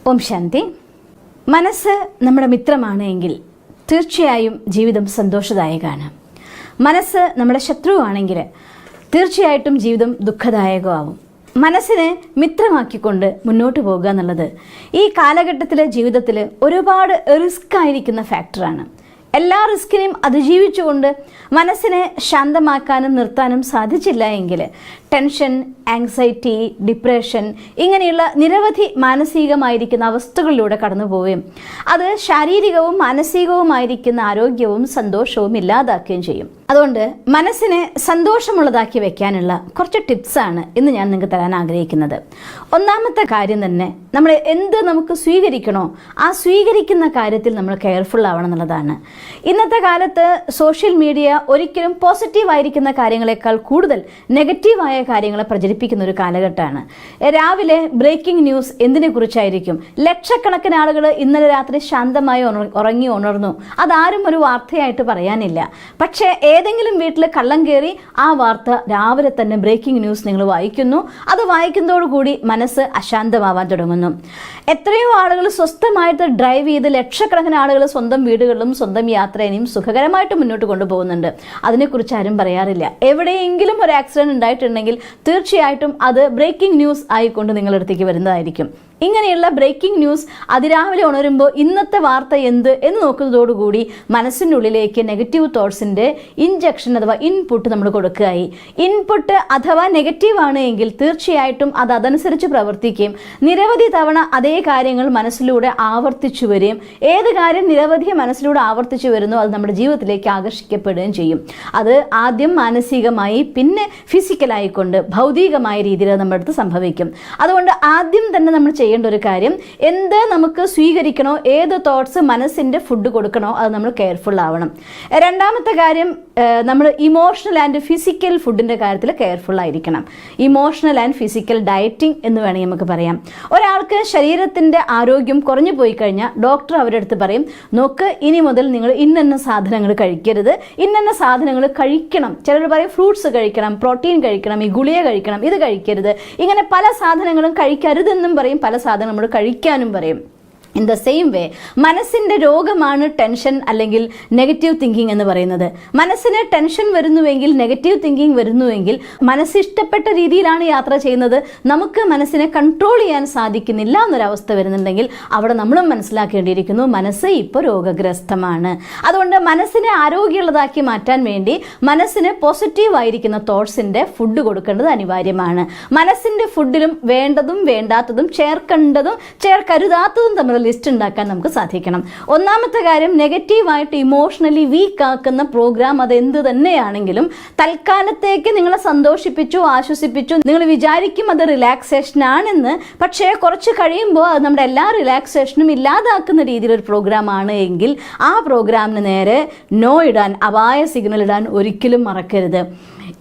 ഓം ശാന്തി. മനസ്സ് നമ്മുടെ മിത്രമാണ് എങ്കിൽ തീർച്ചയായും ജീവിതം സന്തോഷദായകമാണ്. മനസ്സ് നമ്മുടെ ശത്രുവാണെങ്കിൽ തീർച്ചയായിട്ടും ജീവിതം ദുഃഖദായകമാവും. മനസ്സിനെ മിത്രമാക്കിക്കൊണ്ട് മുന്നോട്ട് പോകുക എന്നുള്ളത് ഈ കാലഘട്ടത്തിലെ ജീവിതത്തിൽ ഒരുപാട് റിസ്ക് ആയിരിക്കുന്ന ഫാക്ടറാണ്. എല്ലാ റിസ്കിനെയും അതിജീവിച്ചുകൊണ്ട് മനസ്സിനെ ശാന്തമാക്കാനും നിർത്താനും സാധിച്ചില്ല എങ്കിൽ ടെൻഷൻ, ആങ്സൈറ്റി, ഡിപ്രഷൻ ഇങ്ങനെയുള്ള നിരവധി മാനസികമായിരിക്കുന്ന അവസ്ഥകളിലൂടെ കടന്നു പോവുകയും അത് ശാരീരികവും മാനസികവുമായിരിക്കുന്ന ആരോഗ്യവും സന്തോഷവും ഇല്ലാതാക്കുകയും ചെയ്യും. അതുകൊണ്ട് മനസ്സിനെ സന്തോഷമുള്ളതാക്കി വെക്കാനുള്ള കുറച്ച് ടിപ്സാണ് ഇന്ന് ഞാൻ നിങ്ങൾക്ക് തരാൻ ആഗ്രഹിക്കുന്നത്. ഒന്നാമത്തെ കാര്യം തന്നെ, നമ്മൾ എന്ത് നമുക്ക് സ്വീകരിക്കണോ ആ സ്വീകരിക്കുന്ന കാര്യത്തിൽ നമ്മൾ കെയർഫുൾ ആവണം എന്നുള്ളതാണ്. ഇന്നത്തെ കാലത്ത് സോഷ്യൽ മീഡിയ ഒരിക്കലും പോസിറ്റീവായിരിക്കുന്ന കാര്യങ്ങളെക്കാൾ കൂടുതൽ നെഗറ്റീവായ കാര്യങ്ങളെ പ്രചരിപ്പിക്കുന്ന ഒരു കാലഘട്ടമാണ്. രാവിലെ ബ്രേക്കിംഗ് ന്യൂസ് എന്തിനെ കുറിച്ചായിരിക്കും? ലക്ഷക്കണക്കിന് ആളുകൾ ഇന്നലെ രാത്രി ശാന്തമായി ഉറങ്ങി ഉണർന്നു. അതാരും ഒരു വാർത്തയായിട്ട് പറയാനില്ല. പക്ഷേ ഏതെങ്കിലും വീട്ടിൽ കള്ളം കയറി ആ വാർത്ത രാവിലെ തന്നെ ബ്രേക്കിംഗ് ന്യൂസ് നിങ്ങൾ വായിക്കുന്നു. അത് വായിക്കുന്നതോടുകൂടി മനസ്സ് അശാന്തമാവാൻ തുടങ്ങുന്നു. എത്രയോ ആളുകൾ സ്വസ്ഥമായിട്ട് ഡ്രൈവ് ചെയ്ത് ലക്ഷക്കണക്കിന് ആളുകൾ സ്വന്തം വീടുകളിലും സ്വന്തം യാത്രയും സുഖകരമായിട്ട് മുന്നോട്ട് കൊണ്ടുപോകുന്നുണ്ട്. അതിനെക്കുറിച്ച് ആരും പറയാറില്ല. എവിടെയെങ്കിലും ഒരു ആക്സിഡന്റ് ഉണ്ടായിട്ടുണ്ടെങ്കിൽ തീർച്ചയായിട്ടും അത് ബ്രേക്കിംഗ് ന്യൂസ് ആയിക്കൊണ്ട് നിങ്ങളുടെ അടുത്തേക്ക് വരുന്നതായിരിക്കും. ഇങ്ങനെയുള്ള ബ്രേക്കിംഗ് ന്യൂസ് അതിരാവിലെ ഉണരുമ്പോൾ ഇന്നത്തെ വാർത്ത എന്ത് എന്ന് നോക്കുന്നതോടുകൂടി മനസ്സിൻ്റെ ഉള്ളിലേക്ക് നെഗറ്റീവ് തോട്ട്സിൻ്റെ ഇൻജക്ഷൻ അഥവാ ഇൻപുട്ട് നമ്മൾ കൊടുക്കുകയായി. ഇൻപുട്ട് അഥവാ നെഗറ്റീവ് ആണ് എങ്കിൽ തീർച്ചയായിട്ടും അത് അതനുസരിച്ച് പ്രവർത്തിക്കുകയും നിരവധി തവണ അതേ കാര്യങ്ങൾ മനസ്സിലൂടെ ആവർത്തിച്ചു വരികയും ഏത് കാര്യം നിരവധി മനസ്സിലൂടെ ആവർത്തിച്ചു വരുന്നോ അത് നമ്മുടെ ജീവിതത്തിലേക്ക് ആകർഷിക്കപ്പെടുകയും ചെയ്യും. അത് ആദ്യം മാനസികമായി പിന്നെ ഫിസിക്കലായിക്കൊണ്ട് ഭൗതികമായ രീതിയിൽ നമ്മുടെ അടുത്ത് സംഭവിക്കും. അതുകൊണ്ട് ആദ്യം തന്നെ നമ്മൾ ചെയ്യേണ്ട ഒരു കാര്യം, എന്ത് നമുക്ക് സ്വീകരിക്കണോ, ഏത് തോട്ട്സ് മനസ്സിൻ്റെ ഫുഡ് കൊടുക്കണോ അത് നമ്മൾ കെയർഫുൾ ആവണം. രണ്ടാമത്തെ കാര്യം, നമ്മൾ ഇമോഷണൽ ആൻഡ് ഫിസിക്കൽ ഫുഡിൻ്റെ കാര്യത്തിൽ കെയർഫുൾ ആയിരിക്കണം. ഇമോഷണൽ ആൻഡ് ഫിസിക്കൽ ഡയറ്റിംഗ് എന്ന് വേണമെങ്കിൽ നമുക്ക് പറയാം. ഒരാൾക്ക് ശരീരത്തിൻ്റെ ആരോഗ്യം കുറഞ്ഞു പോയി കഴിഞ്ഞാൽ ഡോക്ടർ അവരുടെ അടുത്ത് പറയും, നോക്ക് ഇനി മുതൽ നിങ്ങൾ ഇന്ന സാധനങ്ങൾ കഴിക്കരുത്, ഇന്ന സാധനങ്ങൾ കഴിക്കണം. ചിലർ പറയും ഫ്രൂട്ട്സ് കഴിക്കണം, പ്രോട്ടീൻ കഴിക്കണം, ഈ ഗുളിക കഴിക്കണം, ഇത് കഴിക്കരുത്. ഇങ്ങനെ പല സാധനങ്ങളും കഴിക്കരുതെന്നും പറയും, പല സാധനം നമ്മൾ കഴിക്കാനും പറയും. ഇൻ ദ സെയിം വേ മനസ്സിൻ്റെ രോഗമാണ് ടെൻഷൻ അല്ലെങ്കിൽ നെഗറ്റീവ് തിങ്കിങ് എന്ന് പറയുന്നത്. മനസ്സിന് ടെൻഷൻ വരുന്നുവെങ്കിൽ, നെഗറ്റീവ് തിങ്കിങ് വരുന്നുവെങ്കിൽ, മനസ്സ് ഇഷ്ടപ്പെട്ട രീതിയിലാണ് യാത്ര ചെയ്യുന്നത്, നമുക്ക് മനസ്സിനെ കൺട്രോൾ ചെയ്യാൻ സാധിക്കുന്നില്ല എന്നൊരവസ്ഥ വരുന്നുണ്ടെങ്കിൽ അവിടെ നമ്മളും മനസ്സിലാക്കേണ്ടിയിരിക്കുന്നു മനസ്സ് ഇപ്പോൾ രോഗഗ്രസ്തമാണ്. അതുകൊണ്ട് മനസ്സിനെ ആരോഗ്യമുള്ളതാക്കി മാറ്റാൻ വേണ്ടി മനസ്സിന് പോസിറ്റീവായിരിക്കുന്ന തോട്ട്സിൻ്റെ ഫുഡ് കൊടുക്കേണ്ടത് അനിവാര്യമാണ്. മനസ്സിൻ്റെ ഫുഡിലും വേണ്ടതും വേണ്ടാത്തതും ചേർക്കേണ്ടതും ചേർക്കരുതാത്തതും തമ്മിൽ ലിസ്റ്റ് ഉണ്ടാക്കാൻ നമുക്ക് സാധിക്കണം. ഒന്നാമത്തെ കാര്യം, നെഗറ്റീവായിട്ട് ഇമോഷണലി വീക്ക് ആക്കുന്ന പ്രോഗ്രാം അത് എന്ത് തന്നെയാണെങ്കിലും തൽക്കാലത്തേക്ക് നിങ്ങളെ സന്തോഷിപ്പിച്ചു, ആശ്വസിപ്പിച്ചു, നിങ്ങൾ വിചാരിക്കും അത് റിലാക്സേഷൻ ആണെന്ന്. പക്ഷേ കുറച്ച് കഴിയുമ്പോൾ അത് നമ്മുടെ എല്ലാ റിലാക്സേഷനും ഇല്ലാതാക്കുന്ന രീതിയിലൊരു പ്രോഗ്രാം ആണ് എങ്കിൽ ആ പ്രോഗ്രാമിന് നേരെ നോ ഇടാൻ, അപായ സിഗ്നൽ ഇടാൻ ഒരിക്കലും മറക്കരുത്.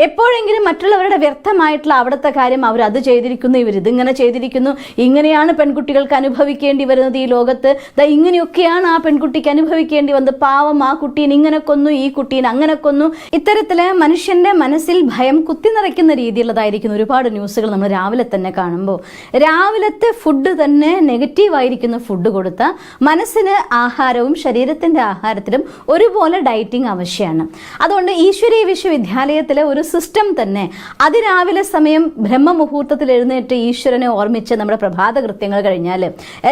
എപ്പോഴെങ്കിലും മറ്റുള്ളവരുടെ വ്യർത്ഥമായിട്ടുള്ള അവിടുത്തെ കാര്യം അവരത് ചെയ്തിരിക്കുന്നു, ഇവരിതിങ്ങനെ ചെയ്തിരിക്കുന്നു, ഇങ്ങനെയാണ് പെൺകുട്ടികൾക്ക് അനുഭവിക്കേണ്ടി വരുന്നത് ഈ ലോകത്ത്, ഇങ്ങനെയൊക്കെയാണ് ആ പെൺകുട്ടിക്ക് അനുഭവിക്കേണ്ടി വന്നത്, പാവം ആ കുട്ടീനെ ഇങ്ങനെ കൊന്നു, ഈ കുട്ടീനെ അങ്ങനെ കൊന്നു, ഇത്തരത്തില് മനുഷ്യന്റെ മനസ്സിൽ ഭയം കുത്തി നിറയ്ക്കുന്ന രീതിയിലുള്ളതായിരിക്കുന്ന ഒരുപാട് ന്യൂസുകൾ നമ്മൾ രാവിലെ തന്നെ കാണുമ്പോൾ രാവിലത്തെ ഫുഡ് തന്നെ നെഗറ്റീവായിരിക്കുന്ന ഫുഡ് കൊടുത്ത മനസ്സിന് ആഹാരവും ശരീരത്തിന്റെ ആഹാരത്തിലും ഒരുപോലെ ഡയറ്റിംഗ് ആവശ്യമാണ്. അതുകൊണ്ട് ഈശ്വരീയ വിശ്വവിദ്യാലയത്തിലെ ഒരു സിസ്റ്റം തന്നെ അതിരാവിലെ സമയം ബ്രഹ്മമുഹൂർത്തത്തിൽ എഴുന്നേറ്റ് ഈശ്വരനെ ഓർമ്മിച്ച് നമ്മുടെ പ്രഭാത കൃത്യങ്ങൾ കഴിഞ്ഞാൽ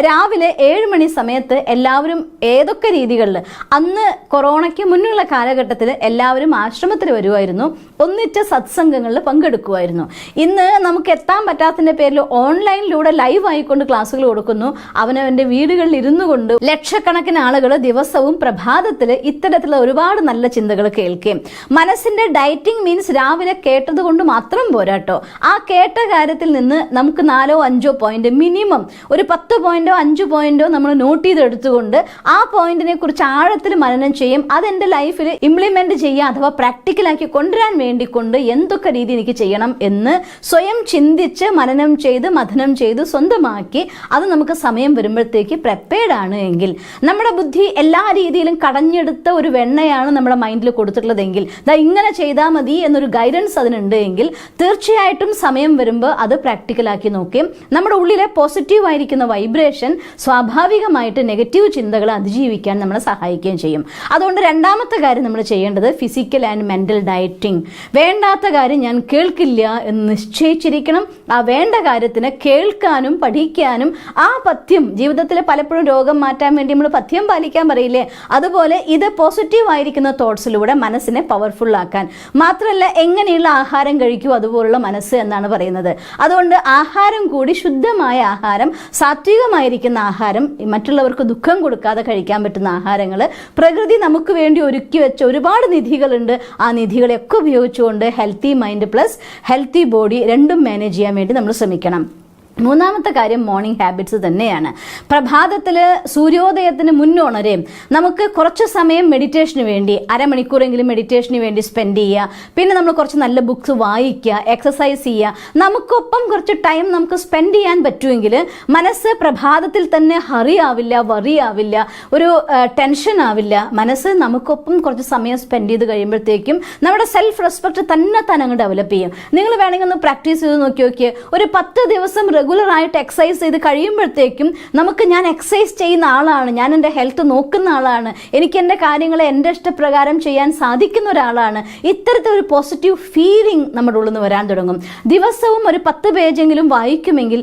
രാവിലെ 7 മണി സമയത്ത് എല്ലാവരും ഏതൊക്കെ രീതികളിൽ, അന്ന് കൊറോണയ്ക്ക് മുന്നുള്ള കാലഘട്ടത്തിൽ എല്ലാവരും ആശ്രമത്തിൽ വരുമായിരുന്നു, ഒന്നിച്ച സത്സംഗങ്ങളിൽ പങ്കെടുക്കുമായിരുന്നു. ഇന്ന് നമുക്ക് എത്താൻ പറ്റാത്തതിൻ്റെ പേരിൽ ഓൺലൈനിലൂടെ ലൈവ് ആയിക്കൊണ്ട് ക്ലാസ്സുകൾ കൊടുക്കുന്നു. അവനവൻ്റെ വീടുകളിൽ ഇരുന്നു കൊണ്ട് ലക്ഷക്കണക്കിന് ആളുകൾ ദിവസവും പ്രഭാതത്തിൽ ഇത്തരത്തിലുള്ള ഒരുപാട് നല്ല ചിന്തകൾ കേൾക്കുകയും മനസ്സിൻ്റെ ഡയറ്റിംഗ് മീൻസ് രാവിലെ കേട്ടത് കൊണ്ട് മാത്രം പോരാട്ടോ. ആ കേട്ട കാര്യത്തിൽ നിന്ന് നമുക്ക് 4-5 പോയിന്റ് മിനിമം ഒരു 10 പോയിന്റോ 5 പോയിന്റോ നമ്മൾ നോട്ട് ചെയ്തെടുത്തുകൊണ്ട് ആ പോയിന്റിനെ കുറിച്ച് ആഴത്തിൽ മനനം ചെയ്യും. അതെൻ്റെ ലൈഫിൽ ഇംപ്ലിമെന്റ് ചെയ്യാൻ അഥവാ പ്രാക്ടിക്കലാക്കി കൊണ്ടുവരാൻ വേണ്ടിക്കൊണ്ട് എന്തൊക്കെ രീതി എനിക്ക് ചെയ്യണം എന്ന് സ്വയം ചിന്തിച്ച് മനനം ചെയ്ത് മഥനം ചെയ്ത് സ്വന്തമാക്കി അത് നമുക്ക് സമയം വരുമ്പോഴത്തേക്ക് പ്രിപ്പയർഡ് ആണ് എങ്കിൽ, നമ്മുടെ ബുദ്ധി എല്ലാ രീതിയിലും കടഞ്ഞെടുത്ത ഒരു വെണ്ണയാണ് നമ്മുടെ മൈൻഡിൽ കൊടുത്തിട്ടുള്ളതെങ്കിൽ, ഇങ്ങനെ ചെയ്താൽ മതി എന്നൊരു ഒരു ഗൈഡൻസ് അതിനുണ്ട് എങ്കിൽ തീർച്ചയായിട്ടും സമയം വരുമ്പോൾ അത് പ്രാക്ടിക്കലാക്കി നോക്കുകയും നമ്മുടെ ഉള്ളിലെ പോസിറ്റീവായിരിക്കുന്ന വൈബ്രേഷൻ സ്വാഭാവികമായിട്ട് നെഗറ്റീവ് ചിന്തകളെ അതിജീവിക്കാൻ നമ്മളെ സഹായിക്കുകയും ചെയ്യും. അതുകൊണ്ട് രണ്ടാമത്തെ കാര്യം നമ്മൾ ചെയ്യേണ്ടത് ഫിസിക്കൽ ആൻഡ് മെൻ്റൽ ഡയറ്റിംഗ്. വേണ്ടാത്ത കാര്യം ഞാൻ കേൾക്കില്ല എന്ന് നിശ്ചയിച്ചിരിക്കണം. ആ വേണ്ട കാര്യത്തിന് കേൾക്കാനും പഠിക്കാനും ആ പഥ്യം ജീവിതത്തിൽ പലപ്പോഴും രോഗം മാറ്റാൻ വേണ്ടി നമ്മൾ പഥ്യം പാലിക്കാൻ പറയില്ലേ, അതുപോലെ ഇത് പോസിറ്റീവ് ആയിരിക്കുന്ന തോട്ട്സിലൂടെ മനസ്സിനെ പവർഫുൾ ആക്കാൻ. മാത്രമല്ല എങ്ങനെയുള്ള ആഹാരം കഴിക്കൂ അതുപോലുള്ള മനസ്സ് എന്നാണ് പറയുന്നത്. അതുകൊണ്ട് ആഹാരം കൂടി ശുദ്ധമായ ആഹാരം, സാത്വികമായിരിക്കുന്ന ആഹാരം, മറ്റുള്ളവർക്ക് ദുഃഖം കൊടുക്കാതെ കഴിക്കാൻ പറ്റുന്ന ആഹാരങ്ങൾ, പ്രകൃതി നമുക്ക് വേണ്ടി ഒരുക്കി വെച്ച ഒരുപാട് നിധികളുണ്ട്. ആ നിധികളെയൊക്കെ ഉപയോഗിച്ചുകൊണ്ട് healthy mind plus healthy body രണ്ടും മാനേജ് ചെയ്യാൻ വേണ്ടി നമ്മൾ ശ്രമിക്കണം. മൂന്നാമത്തെ കാര്യം മോർണിംഗ് ഹാബിറ്റ്സ് തന്നെയാണ്. പ്രഭാതത്തിൽ സൂര്യോദയത്തിന് മുന്നുണരെ നമുക്ക് കുറച്ച് സമയം മെഡിറ്റേഷന് വേണ്ടി അരമണിക്കൂറെങ്കിലും മെഡിറ്റേഷന് വേണ്ടി സ്പെൻഡ് ചെയ്യുക. പിന്നെ നമ്മൾ കുറച്ച് നല്ല ബുക്സ് വായിക്കുക, എക്സസൈസ് ചെയ്യുക. നമുക്കൊപ്പം കുറച്ച് ടൈം നമുക്ക് സ്പെൻഡ് ചെയ്യാൻ പറ്റുമെങ്കിൽ മനസ്സ് പ്രഭാതത്തിൽ തന്നെ ഹറി ആവില്ല, വറി ആവില്ല, ഒരു ടെൻഷൻ ആവില്ല. മനസ്സ് നമുക്കൊപ്പം കുറച്ച് സമയം സ്പെൻഡ് ചെയ്ത് കഴിയുമ്പോഴത്തേക്കും നമ്മുടെ സെൽഫ് റെസ്പെക്ട് തന്നെ അങ്ങ് ഡെവലപ്പ് ചെയ്യും. നിങ്ങൾ വേണമെങ്കിൽ ഒന്ന് പ്രാക്ടീസ് ചെയ്ത് നോക്കിയേ. ഒരു 10 ദിവസം റെഗുലറായിട്ട് എക്സസൈസ് ചെയ്ത് കഴിയുമ്പോഴത്തേക്കും നമുക്ക് ഞാൻ എക്സസൈസ് ചെയ്യുന്ന ആളാണ്, ഞാൻ എൻ്റെ ഹെൽത്ത് നോക്കുന്ന ആളാണ്, എനിക്ക് എൻ്റെ കാര്യങ്ങൾ എൻ്റെ ഇഷ്ടപ്രകാരം ചെയ്യാൻ സാധിക്കുന്ന ഒരാളാണ്, ഇത്തരത്തിലൊരു പോസിറ്റീവ് ഫീലിംഗ് നമ്മുടെ ഉള്ളിൽ നിന്ന് വരാൻ തുടങ്ങും. ദിവസവും ഒരു 10 പേജെങ്കിലും വായിക്കുമെങ്കിൽ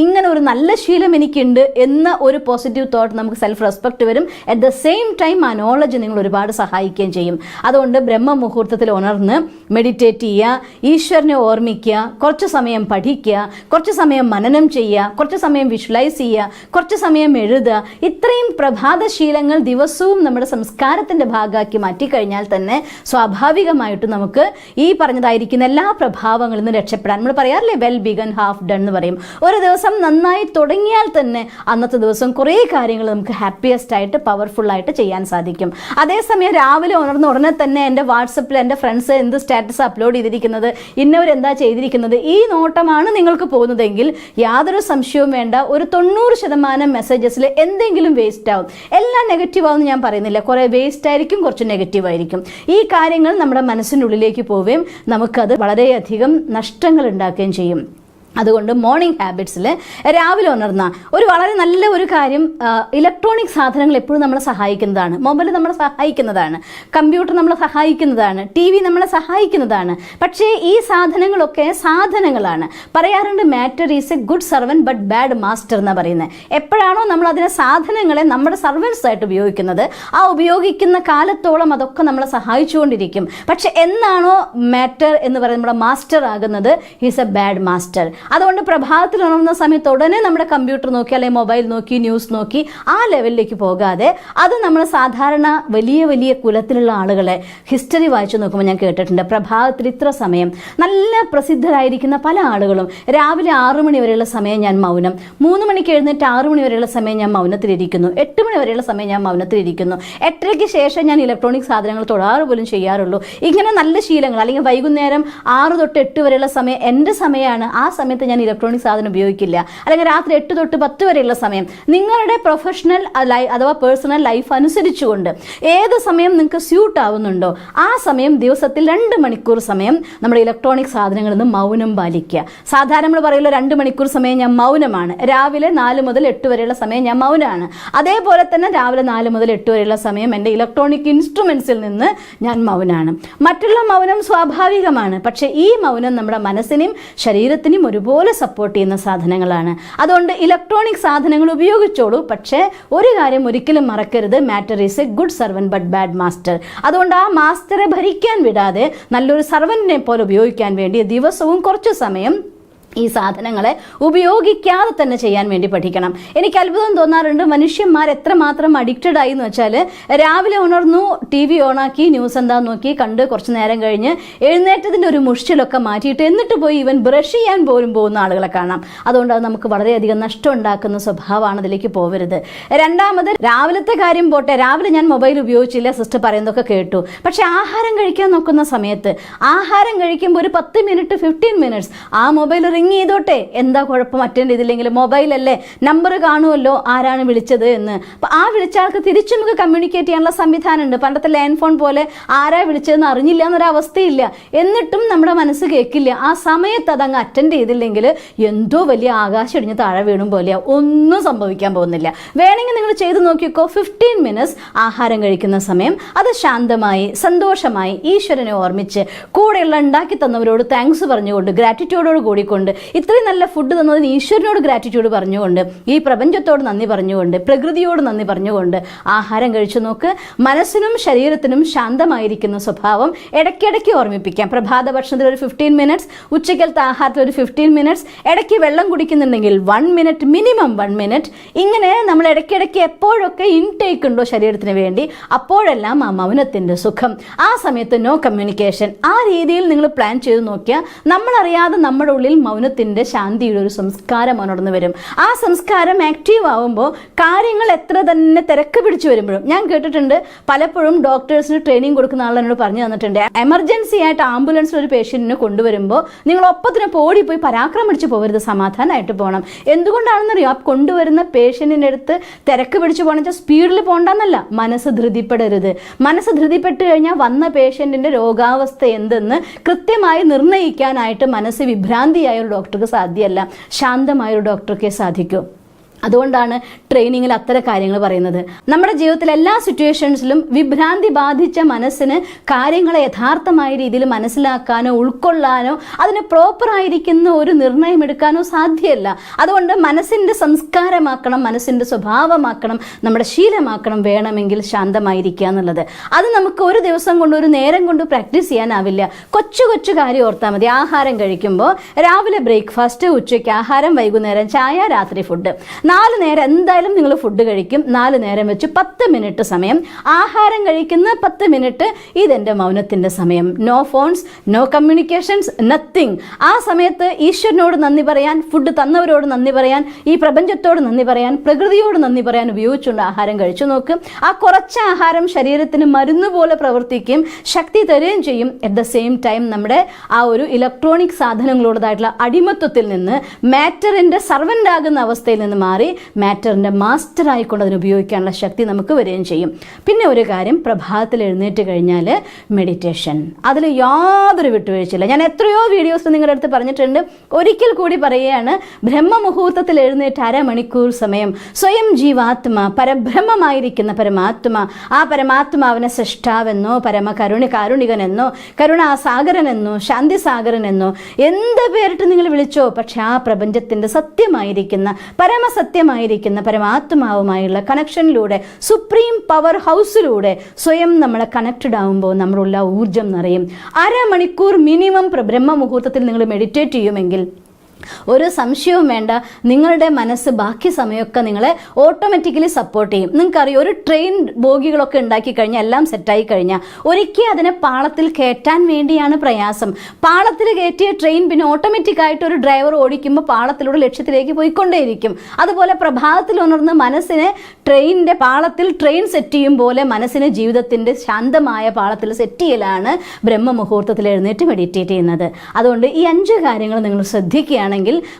ഇങ്ങനെ ഒരു നല്ല ശീലം എനിക്കുണ്ട് എന്ന ഒരു പോസിറ്റീവ് തോട്ട് നമുക്ക് സെൽഫ് റെസ്പെക്ട് വരും. അറ്റ് ദ സെയിം ടൈം ആ നോളജ് നിങ്ങൾ ഒരുപാട് സഹായിക്കുകയും ചെയ്യും. അതുകൊണ്ട് ബ്രഹ്മ മുഹൂർത്തത്തിൽ ഉണർന്ന് മെഡിറ്റേറ്റ് ചെയ്യുക, ഈശ്വരനെ ഓർമ്മിക്കുക, കുറച്ച് സമയം പഠിക്കുക, കുറച്ച് സമയം മനനം ചെയ്യുക, കുറച്ച് സമയം വിഷ്വലൈസ് ചെയ്യുക, കുറച്ച് സമയം എഴുതുക. ഇത്രയും പ്രഭാതശീലങ്ങൾ ദിവസവും നമ്മുടെ സംസ്കാരത്തിൻ്റെ ഭാഗമാക്കി മാറ്റിക്കഴിഞ്ഞാൽ തന്നെ സ്വാഭാവികമായിട്ടും നമുക്ക് ഈ പറഞ്ഞതായിരിക്കുന്ന എല്ലാ പ്രഭാവങ്ങളിൽ നിന്ന് രക്ഷപ്പെടാൻ. നമ്മൾ പറയാറില്ലേ വെൽ ബിഗൺ ഹാഫ് ഡൺ എന്ന് പറയും. ഒരു ദിവസം നന്നായി തുടങ്ങിയാൽ തന്നെ അന്നത്തെ ദിവസം കുറേ കാര്യങ്ങൾ നമുക്ക് ഹാപ്പിയസ്റ്റ് ആയിട്ട് പവർഫുള്ളായിട്ട് ചെയ്യാൻ സാധിക്കും. അതേസമയം രാവിലെ ഉണർന്ന ഉടനെ തന്നെ എൻ്റെ വാട്സപ്പിൽ എൻ്റെ ഫ്രണ്ട്സ് എന്ത് സ്റ്റാറ്റസ് അപ്ലോഡ് ചെയ്തിരിക്കുന്നത്, ഇന്നവരെന്താ ചെയ്തിരിക്കുന്നത്, ഈ നോട്ടമാണ് നിങ്ങൾക്ക് പോകുന്നതെങ്കിൽ യാതൊരു സംശയവും വേണ്ട, ഒരു 90% മെസ്സേജസിൽ എന്തെങ്കിലും വേസ്റ്റ് ആവും. എല്ലാം നെഗറ്റീവ് ആവുമെന്ന് ഞാൻ പറയുന്നില്ല, കുറേ വേസ്റ്റ് ആയിരിക്കും, കുറച്ച് നെഗറ്റീവ് ആയിരിക്കും. ഈ കാര്യങ്ങൾ നമ്മുടെ മനസ്സിനുള്ളിലേക്ക് പോവുകയും നമുക്കത് വളരെയധികം നഷ്ടങ്ങൾ ഉണ്ടാക്കുകയും ചെയ്യും. അതുകൊണ്ട് മോർണിംഗ് ഹാബിറ്റ്സിൽ രാവിലെ ഉണർന്ന വളരെ നല്ല ഒരു കാര്യം, ഇലക്ട്രോണിക് സാധനങ്ങൾ എപ്പോഴും നമ്മളെ സഹായിക്കുന്നതാണ്. മൊബൈൽ നമ്മളെ സഹായിക്കുന്നതാണ്, കമ്പ്യൂട്ടർ നമ്മളെ സഹായിക്കുന്നതാണ്, TV നമ്മളെ സഹായിക്കുന്നതാണ്. പക്ഷേ ഈ സാധനങ്ങളൊക്കെ സാധനങ്ങളാണ്. പറയാറുണ്ട് matter is A good servant but bad master എന്നാണ് പറയുന്നത്. എപ്പോഴാണോ നമ്മൾ അതിനെ സാധനങ്ങളെ നമ്മുടെ സർവൻസ് ആയിട്ട് ഉപയോഗിക്കുന്നത്, ആ ഉപയോഗിക്കുന്ന കാലത്തോളം അതൊക്കെ നമ്മളെ സഹായിച്ചുകൊണ്ടിരിക്കും. പക്ഷെ എന്നാണോ മാറ്റർ എന്ന് പറയുന്നത് നമ്മുടെ മാസ്റ്റർ ആകുന്നത്, ഈസ് എ ബാഡ് മാസ്റ്റർ. അതുകൊണ്ട് പ്രഭാതത്തിൽ ഉണർന്ന സമയത്ത് ഉടനെ നമ്മുടെ കമ്പ്യൂട്ടർ നോക്കി അല്ലെങ്കിൽ മൊബൈൽ നോക്കി ന്യൂസ് നോക്കി ആ ലെവലിലേക്ക് പോകാതെ, അത് നമ്മൾ സാധാരണ വലിയ വലിയ കുലത്തിലുള്ള ആളുകളെ ഹിസ്റ്ററി വായിച്ചു നോക്കുമ്പോൾ ഞാൻ കേട്ടിട്ടുണ്ട്, പ്രഭാതത്തിൽ ഇത്ര സമയം നല്ല പ്രസിദ്ധരായിരിക്കുന്ന പല ആളുകളും രാവിലെ 6 മണി വരെയുള്ള സമയം ഞാൻ മൗനം, 3 മണിക്ക് എഴുന്നേറ്റ് 6 മണി വരെയുള്ള സമയം ഞാൻ മൗനത്തിലിരിക്കുന്നു, 8 മണി വരെയുള്ള സമയം ഞാൻ മൗനത്തിലിരിക്കുന്നു, 8:30 ശേഷം ഞാൻ ഇലക്ട്രോണിക് സാധനങ്ങൾ തൊടാറ് പോലും ചെയ്യാറുള്ളൂ. ഇങ്ങനെ നല്ല ശീലങ്ങൾ. അല്ലെങ്കിൽ വൈകുന്നേരം 6 തൊട്ട് 8 വരെയുള്ള സമയം എൻ്റെ സമയമാണ്, ആ സമയത്ത് ഞാൻ ഇലക്ട്രോണിക് സാധനം ഉപയോഗിക്കില്ല. അല്ലെങ്കിൽ രാത്രി 8 തൊട്ട് 10 വരെയുള്ള സമയം നിങ്ങളുടെ പ്രൊഫഷണൽ അഥവാ പേഴ്സണൽ ലൈഫ് അനുസരിച്ചുകൊണ്ട് ഏത് സമയം നിങ്ങൾക്ക് സ്യൂട്ട് ആവുന്നുണ്ടോ ആ സമയം ദിവസത്തിൽ 2 മണിക്കൂർ സമയം നമ്മുടെ ഇലക്ട്രോണിക് സാധനങ്ങളിൽ നിന്ന് മൗനം പാലിക്കുക. സാധാരണ നമ്മൾ പറയുമല്ലോ 2 മണിക്കൂർ സമയം ഞാൻ മൗനമാണ്, രാവിലെ 4 മുതൽ 8 വരെയുള്ള സമയം ഞാൻ മൗനമാണ്. അതേപോലെ തന്നെ രാവിലെ 4 മുതൽ 8 വരെയുള്ള സമയം എൻ്റെ ഇലക്ട്രോണിക് ഇൻസ്ട്രുമെന്റ്സിൽ നിന്ന് ഞാൻ മൗനാണ്. മറ്റുള്ള മൗനം സ്വാഭാവികമാണ്, പക്ഷേ ഈ മൗനം നമ്മുടെ മനസ്സിനെയും ശരീരത്തിനും ഒരുപോലെ സപ്പോർട്ട് ചെയ്യുന്ന സാധനങ്ങളാണ്. അതുകൊണ്ട് ഇലക്ട്രോണിക് സാധനങ്ങൾ ഉപയോഗിച്ചോളൂ, പക്ഷേ ഒരു കാര്യം ഒരിക്കലും മറക്കരുത്, matter is A good servant but bad master. അതുകൊണ്ട് ആ മാസ്റ്ററെ ഭരിക്കാൻ വിടാതെ നല്ലൊരു സർവൻറ്റിനെ പോലെ ഉപയോഗിക്കാൻ വേണ്ടി ദിവസവും കുറച്ച് സമയം ഈ സാധനങ്ങളെ ഉപയോഗിക്കാതെ തന്നെ ചെയ്യാൻ വേണ്ടി പഠിക്കണം. എനിക്ക് അത്ഭുതം തോന്നാറുണ്ട്, മനുഷ്യന്മാർ എത്രമാത്രം അഡിക്റ്റഡ് ആയി എന്ന് വെച്ചാൽ രാവിലെ ഉണർന്നു, TV ഓണാക്കി ന്യൂസ് എന്താന്ന് നോക്കി കണ്ട് കുറച്ച് നേരം കഴിഞ്ഞ് എഴുന്നേറ്റതിൻ്റെ ഒരു മുഷിച്ചിലൊക്കെ മാറ്റിയിട്ട് എന്നിട്ട് പോയി ഇവൻ ബ്രഷ് ചെയ്യാൻ പോലും പോകുന്ന ആളുകളെ കാണാം. അതുകൊണ്ട് അത് നമുക്ക് വളരെയധികം നഷ്ടം ഉണ്ടാക്കുന്ന സ്വഭാവമാണ്, അതിലേക്ക് പോകരുത്. രണ്ടാമത്, രാവിലത്തെ കാര്യം പോട്ടെ, രാവിലെ ഞാൻ മൊബൈൽ ഉപയോഗിച്ചില്ല, സിസ്റ്റർ പറയുന്നതൊക്കെ കേട്ടു. പക്ഷെ ആഹാരം കഴിക്കാൻ നോക്കുന്ന സമയത്ത് ആഹാരം കഴിക്കുമ്പോൾ ഒരു 10 മിനിറ്റ് 15 മിനിറ്റ്സ് ആ മൊബൈൽ റിങ് ചെയ്തോട്ടെ, എന്താ കുഴപ്പം, അറ്റൻഡ് ചെയ്തില്ലെങ്കിൽ മൊബൈലല്ലേ, നമ്പർ കാണുമല്ലോ ആരാണ് വിളിച്ചത് എന്ന്. അപ്പോൾ ആ വിളിച്ച ആൾക്ക് തിരിച്ചു നമുക്ക് കമ്മ്യൂണിക്കേറ്റ് ചെയ്യാനുള്ള സംവിധാനം ഉണ്ട്. പണ്ടത്തെ ലാൻഡ് ഫോൺ പോലെ ആരാ വിളിച്ചതെന്ന് അറിഞ്ഞില്ല എന്നൊരവസ്ഥയില്ല. എന്നിട്ടും നമ്മുടെ മനസ്സ് കേൾക്കില്ല. ആ സമയത്ത് അതങ്ങ് അറ്റൻഡ് ചെയ്തില്ലെങ്കിൽ എന്തോ വലിയ ആകാശം ഇടിഞ്ഞ് താഴെ വീണും പോലെയാ, ഒന്നും സംഭവിക്കാൻ പോകുന്നില്ല. വേണമെങ്കിൽ നിങ്ങൾ ചെയ്ത് നോക്കിക്കോ. 15 മിനിറ്റ്സ് ആഹാരം കഴിക്കുന്ന സമയം അത് ശാന്തമായി സന്തോഷമായി ഈശ്വരനെ ഓർമ്മിച്ച് കൂടെയുള്ള ഉണ്ടാക്കി തന്നവരോട് താങ്ക്സ് പറഞ്ഞുകൊണ്ട് ഗ്രാറ്റിറ്റ്യൂഡോട് കൂടിക്കൊണ്ട് ഇത്രയും നല്ല ഫുഡ് തന്നതിന് ഈശ്വരനോട് ഗ്രാറ്റിറ്റ്യൂഡ് പറഞ്ഞുകൊണ്ട് ഈ പ്രപഞ്ചത്തോട് നന്ദി പറഞ്ഞുകൊണ്ട് പ്രകൃതിയോട് നന്ദി പറഞ്ഞുകൊണ്ട് ആഹാരം കഴിച്ചു നോക്ക്. മനസ്സിനും ശരീരത്തിനും ശാന്തമായിരിക്കുന്ന സ്വഭാവം ഇടയ്ക്കിടയ്ക്ക് ഓർമ്മിപ്പിക്കാം. പ്രഭാത ഭക്ഷണത്തിൽ ഒരു 15 മിനിറ്റ്സ്, ഉച്ചക്കലത്തെ ആഹാരത്തിൽ ഒരു 15 മിനിറ്റ്സ്, ഇടയ്ക്ക് വെള്ളം കുടിക്കുന്നുണ്ടെങ്കിൽ 1 മിനിറ്റ്, മിനിമം 1 മിനിറ്റ്. ഇങ്ങനെ നമ്മൾ ഇടയ്ക്കിടയ്ക്ക് എപ്പോഴൊക്കെ ഇൻടേക്ക് ഉണ്ടോ ശരീരത്തിന് വേണ്ടി അപ്പോഴെല്ലാം ആ മൗനത്തിൻ്റെ സുഖം, ആ സമയത്ത് നോ കമ്മ്യൂണിക്കേഷൻ, ആ രീതിയിൽ നിങ്ങൾ പ്ലാൻ ചെയ്ത് നോക്കിയാൽ നമ്മളറിയാതെ നമ്മുടെ ഉള്ളിൽ മൗനത്തിൻ്റെ ശാന്തിയുടെ ഒരു സംസ്കാരം ഉണർന്നു വരും. ആ സംസ്കാരം ആക്റ്റീവ് ആവുമ്പോൾ കാര്യങ്ങൾ എത്ര തന്നെ തിരക്ക് പിടിച്ചു വരുമ്പോഴും, ഞാൻ കേട്ടിട്ടുണ്ട് പലപ്പോഴും ഡോക്ടേഴ്സിന് ട്രെയിനിങ് കൊടുക്കുന്ന ആളെന്നോട് പറഞ്ഞു തന്നിട്ടുണ്ട്, എമർജൻസി ആയിട്ട് ആംബുലൻസിൽ ഒരു പേഷ്യൻറ്റിനെ കൊണ്ടുവരുമ്പോൾ നിങ്ങൾ ഒപ്പത്തിന് ഓടിപ്പോയി പരാക്രമം പിടിച്ച് പോകരുത്, സമാധാനമായിട്ട് പോകണം. എന്തുകൊണ്ടാണെന്നറിയോ? ആ കൊണ്ടുവരുന്ന പേഷ്യൻറ്റിൻ്റെ അടുത്ത് തിരക്ക് പിടിച്ച് പോകണമെന്ന് വെച്ചാൽ സ്പീഡിൽ പോകണ്ടെന്നല്ല, മനസ്സ് ധൃതിപ്പെടരുത്. മനസ്സ് ധൃതിപ്പെട്ട് കഴിഞ്ഞാൽ വന്ന പേഷ്യൻറ്റിൻ്റെ രോഗാവസ്ഥ എന്തെന്ന് കൃത്യമായി നിർണ്ണയിക്കാനായിട്ട് മനസ്സ് വിഭ്രാന്തിയായ ഒരു ഡോക്ടർക്ക് സാധ്യമല്ല, ശാന്തമായ ഒരു ഡോക്ടർക്കേ സാധിക്കൂ. അതുകൊണ്ടാണ് ട്രെയിനിങ്ങിൽ അത്തരം കാര്യങ്ങൾ പറയുന്നത്. നമ്മുടെ ജീവിതത്തിലെ എല്ലാ സിറ്റുവേഷൻസിലും വിഭ്രാന്തി ബാധിച്ച മനസ്സിന് കാര്യങ്ങളെ യഥാർത്ഥമായ രീതിയിൽ മനസ്സിലാക്കാനോ ഉൾക്കൊള്ളാനോ അതിന് പ്രോപ്പറായിരിക്കുന്ന ഒരു നിർണയം എടുക്കാനോ സാധ്യമല്ല. അതുകൊണ്ട് മനസ്സിൻ്റെ സംസ്കാരമാക്കണം, മനസ്സിൻ്റെ സ്വഭാവമാക്കണം, നമ്മുടെ ശീലമാക്കണം വേണമെങ്കിൽ ശാന്തമായിരിക്കുക എന്നുള്ളത്. അത് നമുക്ക് ഒരു ദിവസം കൊണ്ട് ഒരു നേരം കൊണ്ട് പ്രാക്ടീസ് ചെയ്യാനാവില്ല. കൊച്ചു കൊച്ചു കാര്യം ഓർത്താൽ മതി. ആഹാരം കഴിക്കുമ്പോൾ രാവിലെ ബ്രേക്ക്ഫാസ്റ്റ്, ഉച്ചയ്ക്ക് ആഹാരം, വൈകുന്നേരം ചായ, രാത്രി ഫുഡ്. 4 നേരം എന്തായാലും നിങ്ങൾ ഫുഡ് കഴിക്കും. 4 നേരം വെച്ച് 10 മിനിറ്റ് സമയം ആഹാരം കഴിക്കുന്ന 10 മിനിറ്റ് ഇതെൻ്റെ മൗനത്തിൻ്റെ സമയം. No phones, no communications, nothing. ആ സമയത്ത് ഈശ്വരനോട് നന്ദി പറയാൻ, ഫുഡ് തന്നവരോട് നന്ദി പറയാൻ, ഈ പ്രപഞ്ചത്തോട് നന്ദി പറയാൻ, പ്രകൃതിയോട് നന്ദി പറയാൻ ഉപയോഗിച്ചുകൊണ്ട് ആഹാരം കഴിച്ചു നോക്കും. ആ കുറച്ച് ആഹാരം ശരീരത്തിന് മരുന്ന് പോലെ പ്രവർത്തിക്കുകയും ശക്തി തരുകയും ചെയ്യും. അറ്റ് ദ സെയിം ടൈം നമ്മുടെ ആ ഒരു ഇലക്ട്രോണിക് സാധനങ്ങളോടതായിട്ടുള്ള അടിമത്വത്തിൽ നിന്ന്, മാറ്ററിൻ്റെ സർവൻ്റ് ആകുന്ന അവസ്ഥയിൽ നിന്ന് മാറി മാറ്ററിൻ്റെ മാസ്റ്റർ ആയിക്കൊണ്ട് അതിന് ഉപയോഗിക്കാനുള്ള ശക്തി നമുക്ക് വരികയും ചെയ്യും. പിന്നെ ഒരു കാര്യം, പ്രഭാതത്തിൽ എഴുന്നേറ്റ് കഴിഞ്ഞാൽ മെഡിറ്റേഷൻ, അതിൽ യാതൊരു വിട്ടുവീഴ്ചയില്ല. ഞാൻ എത്രയോ വീഡിയോസ് നിങ്ങളുടെ അടുത്ത് പറഞ്ഞിട്ടുണ്ട്, ഒരിക്കൽ കൂടി പറയുകയാണ്. ബ്രഹ്മമുഹൂർത്തത്തിൽ എഴുന്നേറ്റ് അരമണിക്കൂർ സമയം സ്വയം ജീവാത്മ, പരബ്രഹ്മമായിരിക്കുന്ന പരമാത്മ, ആ പരമാത്മാവിനെ സൃഷ്ടാവെന്നോ കാരുണികനെന്നോ കരുണാസാഗരനെന്നോ ശാന്തിസാഗരനെന്നോ എന്ത് പേരിട്ട് നിങ്ങൾ വിളിച്ചോ, പക്ഷെ ആ പ്രപഞ്ചത്തിൻ്റെ സത്യമായിരിക്കുന്ന പരമസത്യമായിരിക്കുന്ന പരമാത്മാവുമായുള്ള കണക്ഷനിലൂടെ, സുപ്രീം പവർ ഹൗസിലൂടെ സ്വയം നമ്മളെ കണക്റ്റഡ് ആകുമ്പോൾ നമ്മളുള്ള ഊർജം നിറയും. അരമണിക്കൂർ മിനിമം ബ്രഹ്മമുഹൂർത്തത്തിൽ നിങ്ങൾ മെഡിറ്റേറ്റ് ചെയ്യുമെങ്കിൽ ഒരു സംശയവും വേണ്ട, നിങ്ങളുടെ മനസ്സ് ബാക്കി സമയമൊക്കെ നിങ്ങളെ ഓട്ടോമാറ്റിക്കലി സപ്പോർട്ട് ചെയ്യും. നിങ്ങൾക്കറിയാം, ഒരു ട്രെയിൻ ബോഗികളൊക്കെ ഉണ്ടാക്കി കഴിഞ്ഞാൽ, എല്ലാം സെറ്റായി കഴിഞ്ഞാൽ ഒരിക്കൽ അതിനെ പാളത്തിൽ കയറ്റാൻ വേണ്ടിയാണ് പ്രയാസം. പാളത്തിൽ കയറ്റിയ ട്രെയിൻ പിന്നെ ഓട്ടോമാറ്റിക്കായിട്ട് ഒരു ഡ്രൈവർ ഓടിക്കുമ്പോൾ പാളത്തിലൂടെ ലക്ഷ്യത്തിലേക്ക് പോയിക്കൊണ്ടേയിരിക്കും. അതുപോലെ പ്രഭാതത്തിൽ ഉണർന്ന് മനസ്സിനെ ട്രെയിനിൻ്റെ പാളത്തിൽ ട്രെയിൻ സെറ്റ് ചെയ്യും പോലെ മനസ്സിനെ ജീവിതത്തിൻ്റെ ശാന്തമായ പാളത്തിൽ സെറ്റ് ചെയ്യലാണ് ബ്രഹ്മമുഹൂർത്തത്തിൽ എഴുന്നേറ്റ് മെഡിറ്റേറ്റ് ചെയ്യുന്നത്. അതുകൊണ്ട് ഈ 5 കാര്യങ്ങൾ നിങ്ങൾ ശ്രദ്ധിക്കുകയാണെങ്കിൽ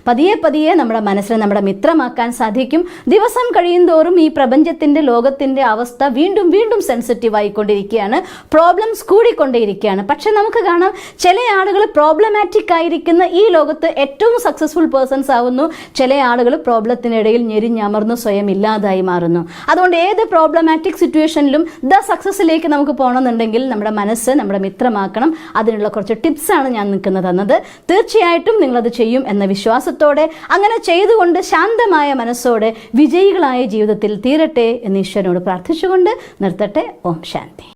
പതിയെ പതിയെ നമ്മുടെ മനസ്സിനെ നമ്മുടെ മിത്രമാക്കാൻ സാധിക്കും. ദിവസം കഴിയുന്തോറും ഈ പ്രപഞ്ചത്തിൻ്റെ ലോകത്തിൻ്റെ അവസ്ഥ വീണ്ടും വീണ്ടും സെൻസിറ്റീവ് ആയിക്കൊണ്ടിരിക്കുകയാണ്, പ്രോബ്ലംസ് കൂടിക്കൊണ്ടേയിരിക്കുകയാണ്. പക്ഷെ നമുക്ക് കാണാം, ചില ആളുകൾ പ്രോബ്ലമാറ്റിക് ആയിരിക്കുന്ന ഈ ലോകത്ത് ഏറ്റവും സക്സസ്ഫുൾ പേഴ്സൺസ് ആവുന്നു, ചില ആളുകൾ പ്രോബ്ലത്തിനിടയിൽ ഞെരിഞ്ഞമർന്ന് സ്വയം ഇല്ലാതായി മാറുന്നു. അതുകൊണ്ട് ഏത് പ്രോബ്ലമാറ്റിക് സിറ്റുവേഷനിലും സക്സസ്സിലേക്ക് നമുക്ക് പോകണമെന്നുണ്ടെങ്കിൽ നമ്മുടെ മനസ്സ് നമ്മുടെ മിത്രമാക്കണം. അതിനുള്ള കുറച്ച് ടിപ്സാണ് ഞാൻ നിങ്ങൾക്ക് തന്നത്. തീർച്ചയായിട്ടും നിങ്ങളത് ചെയ്യും എന്ന വിശ്വാസത്തോടെ, അങ്ങനെ ചെയ്തുകൊണ്ട് ശാന്തമായ മനസ്സോടെ വിജയികളായ ജീവിതത്തിൽ തീരട്ടെ എന്ന് ഈശ്വരനോട് പ്രാർത്ഥിച്ചുകൊണ്ട് നിർത്തട്ടെ. ഓം ശാന്തി.